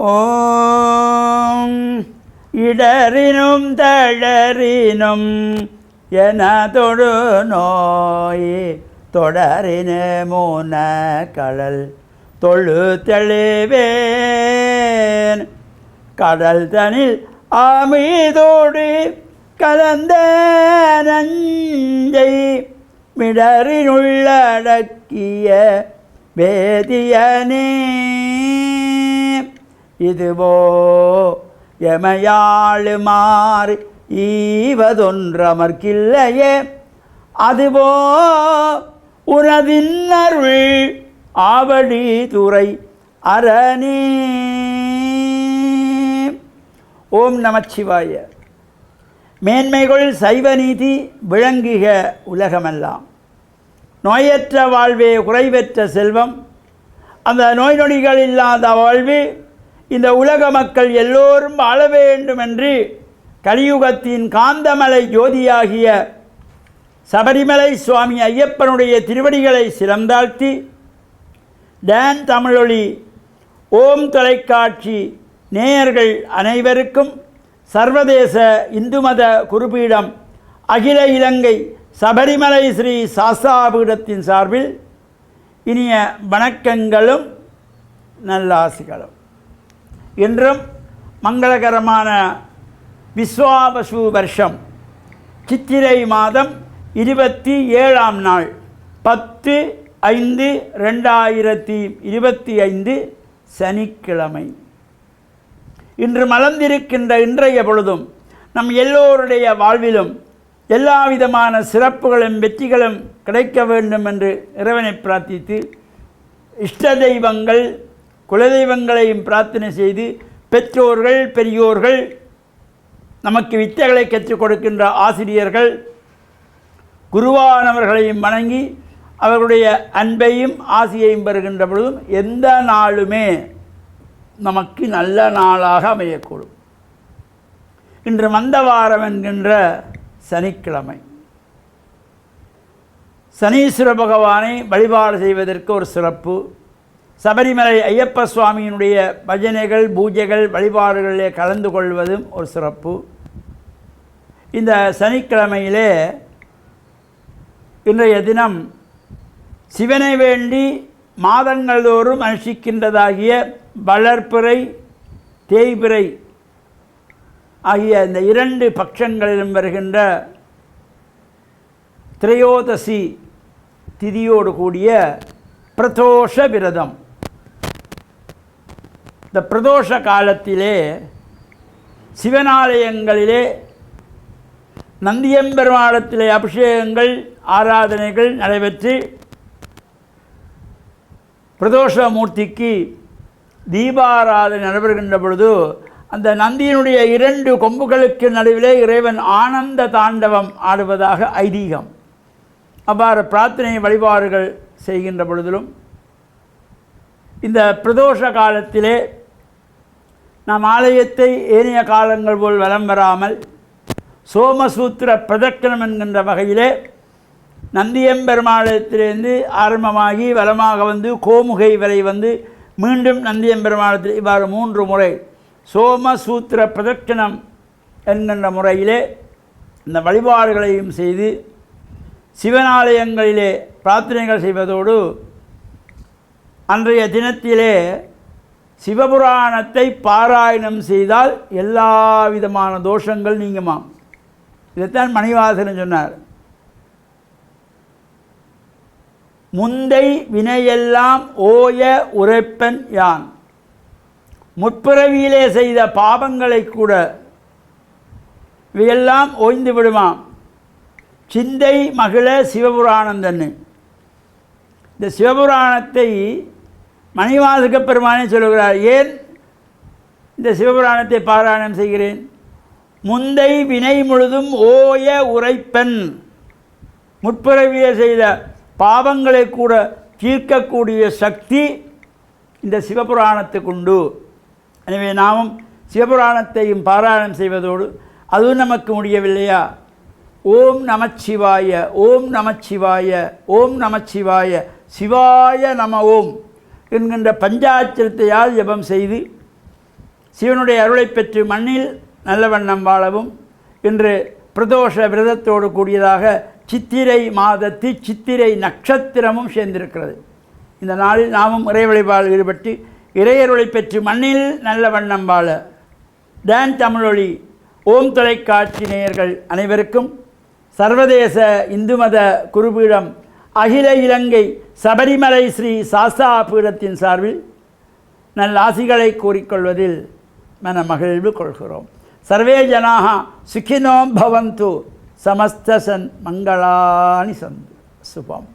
ஓம் இடறினும் தளரினும் என தொடு நோய் தொடரின மூன கடல் தொழு தெளிவேன் கடல் தனில் ஆமீதோடு கலந்த நஞ்சை மிடறினுள்ளடக்கிய வேதியனே இதுவோ எமையாளுமாறு ஈவதொன்றமர்க்கில்லையே அதுவோ உனதின் அருள் ஆவடி துறை அரணே. ஓம் நமச்சிவாய. மேன்மைகள் சைவ நீதி விளங்குக உலகமெல்லாம். நோயற்ற வாழ்வே குறைவற்ற செல்வம். அந்த நோய் நொடிகள் இல்லாத வாழ்வு இந்த உலக மக்கள் எல்லோரும் வாழ வேண்டும் என்று கலியுகத்தின் காந்தமலை ஜோதியாகிய சபரிமலை சுவாமி ஐயப்பனுடைய திருவடிகளை சிறந்தாழ்த்தி டான் தமிழொலி ஓம் தொலைக்காட்சி நேயர்கள் அனைவருக்கும் சர்வதேச இந்து மத குருபீடம் அகில இலங்கை சபரிமலை ஸ்ரீ சாஸ்தாபீடத்தின் சார்பில் இனிய வணக்கங்களும் நல்லாசிகளும். இன்றும் மங்களகரமான விஸ்வாவசு வருஷம் சித்திரை மாதம் 27ஆம் நாள் 10/5/2025 சனிக்கிழமை. இன்று மலர்ந்திருக்கின்ற இன்றைய பொழுதும் நம் எல்லோருடைய வாழ்விலும் எல்லா விதமான சிறப்புகளும் வெற்றிகளும் கிடைக்க வேண்டும் என்று இறைவனை பிரார்த்தித்து இஷ்ட தெய்வங்கள் குலதெய்வங்களையும் பிரார்த்தனை செய்து பெற்றோர்கள் பெரியோர்கள் நமக்கு வித்தைகளை கற்றுக் கொடுக்கின்ற ஆசிரியர்கள் குருவானவர்களையும் வணங்கி அவர்களுடைய அன்பையும் ஆசியையும் பெறுகின்ற பொழுதும் எந்த நாளுமே நமக்கு நல்ல நாளாக அமையக்கூடும். இன்று மந்தவாரம் என்கின்ற சனிக்கிழமை. சனீஸ்வர பகவானை வழிபாடு செய்வதற்கு ஒரு சிறப்பு. சபரிமலை ஐயப்ப சுவாமியினுடைய பஜனைகள் பூஜைகள் வழிபாடுகளிலே கலந்து கொள்வதும் ஒரு சிறப்பு. இந்த சனிக்கிழமையிலே இன்றைய தினம் சிவனை வேண்டி மாதங்கள் தோறும் அனுஷ்டிக்கின்றதாகிய வளர்ப்பிறை தேய்பிறை ஆகிய இந்த 2 பட்சங்களிலும் வருகின்ற திரையோதசி திதியோடு கூடிய பிரதோஷ விரதம். இந்த பிரதோஷ காலத்திலே சிவனாலயங்களிலே நந்தியம்பெருமாளத்திலே அபிஷேகங்கள் ஆராதனைகள் நடைபெற்று பிரதோஷமூர்த்திக்கு தீபாராதனை நடைபெறுகின்ற பொழுது அந்த நந்தியினுடைய 2 கொம்புகளுக்கு நடுவிலே இறைவன் ஆனந்த தாண்டவம் ஆடுவதாக ஐதீகம். அவ்வாறு பிரார்த்தனை வழிபாடுகள் செய்கின்ற பொழுதிலும் இந்த பிரதோஷ காலத்திலே நாம் ஆலயத்தை ஏனைய காலங்கள் போல் வலம் வராமல் சோமசூத்திர பிரதட்சணம் என்கின்ற வகையிலே நந்தியம்பெருமாளத்திலிருந்து ஆரம்பமாகி வலமாக வந்து கோமுகை வரை வந்து மீண்டும் நந்தியம்பெருமாளத்தில் இவ்வாறு 3 முறை சோமசூத்திர பிரதட்சணம் என்கின்ற முறையிலே இந்த வழிபாடுகளையும் செய்து சிவனாலயங்களிலே பிரார்த்தனைகள் செய்வதோடு அன்றைய தினத்திலே சிவபுராணத்தை பாராயணம் செய்தால் எல்லா விதமான தோஷங்கள் நீங்குமாம். இதைத்தான் மணிவாசகன் சொன்னார். முந்தை வினையெல்லாம் ஓய உரைப்பன் யான். முற்பிறவியிலே செய்த பாவங்களை கூட இவையெல்லாம் ஓய்ந்து விடுமாம். சிந்தை மகிழ சிவபுராணம் தன்னு. இந்த சிவபுராணத்தை மணிவாசக பெருமானே சொல்லுகிறார். ஏன் இந்த சிவபுராணத்தை பாராயணம் செய்கிறேன்? முந்தை வினை முழுதும் ஓய உரைப்பன். முற்பிறவியே செய்த பாவங்களை கூட தீர்க்கக்கூடிய சக்தி இந்த சிவபுராணத்துக்கு உண்டு. எனவே நாமும் சிவபுராணத்தையும் பாராயணம் செய்வதோடு அதுவும் நமக்கு முடியவில்லையா? ஓம் நமச்சிவாய ஓம் நமச்சிவாய ஓம் நமச்சிவாய சிவாய நம ஓம் என்கின்ற பஞ்சாட்சரத்தையால் ஜபம் செய்து சிவனுடைய அருளை பெற்று மண்ணில் நல்ல வண்ணம் வாழவும் இன்று பிரதோஷ விரதத்தோடு கூடியதாக சித்திரை மாதத்து சித்திரை நட்சத்திரமும் சேர்ந்திருக்கிறது. இந்த நாளில் நாமும் இறை வழிபாடு ஈடுபட்டு இறையருளை பெற்று மண்ணில் நல்ல வண்ணம் வாழ டான் தமிழொலி ஓம் தொலைக்காட்சி நேயர்கள் அனைவருக்கும் சர்வதேச இந்து மத குருபீடம் அகில இலங்கை சபரிமலை ஸ்ரீ சாஸ்தா பீடத்தின் சார்பில் நல்ல ஆசிகளை கூறிக்கொள்வதில் மன மகிழ்வு கொள்கிறோம். சர்வே ஜனாக சுகினோ பவந்து சமஸ்த சன் மங்களானி சந்து சுபம்.